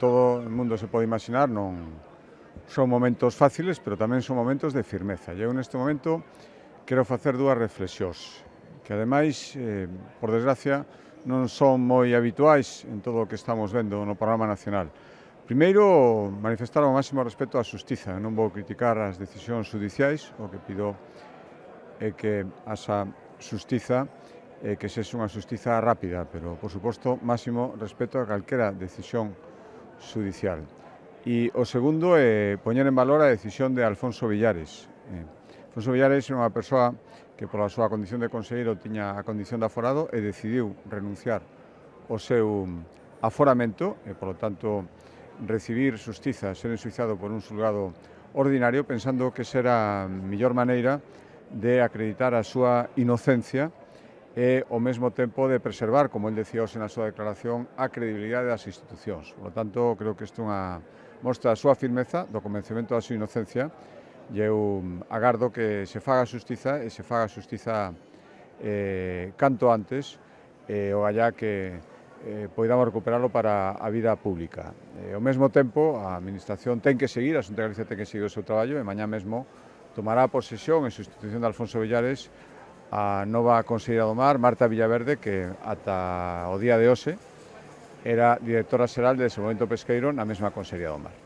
todo o mundo se pode imaginar, non son momentos fáciles, pero tamén son momentos de firmeza. E eu neste momento quero facer dúas reflexións, que ademais, por desgracia, non son moi habituais en todo o que estamos vendo no panorama nacional. Primeiro, manifestar o máximo respeto á xustiza. Non vou criticar as decisións judiciais, o que pido é que asa xustiza que sexa unha xustiza rápida, pero, por suposto, máximo respeto a calquera decisión judicial. E o segundo é poñer en valor a decisión de Alfonso Villares. Alfonso Villares é unha persoa que, pola súa condición de conselleiro, tiña a condición de aforado e decidiu renunciar ao seu aforamento e, polo tanto, recibir xustiza, ser enxuiciado por un xulgado ordinario, pensando que será a mellor maneira de acreditar a súa inocencia e, ao mesmo tempo, de preservar, como el decía hoxe na súa declaración, a credibilidade das institucións. Por lo tanto, creo que isto é unha mostra da súa firmeza, do convencemento da súa inocencia, e eu agardo que se faga xustiza e se faga xustiza canto antes, o allá que poidamos recuperarlo para a vida pública. Ao mesmo tempo, a Administración ten que seguir, a Xunta de Galicia ten que seguir o seu traballo, e mañá mesmo tomará posesión en sustitución de Alfonso Villares a nova conselleira do Mar, Marta Villaverde, que ata o día de hoxe era directora xeral de Desenvolvemento Pesqueiro na mesma Consellería do Mar.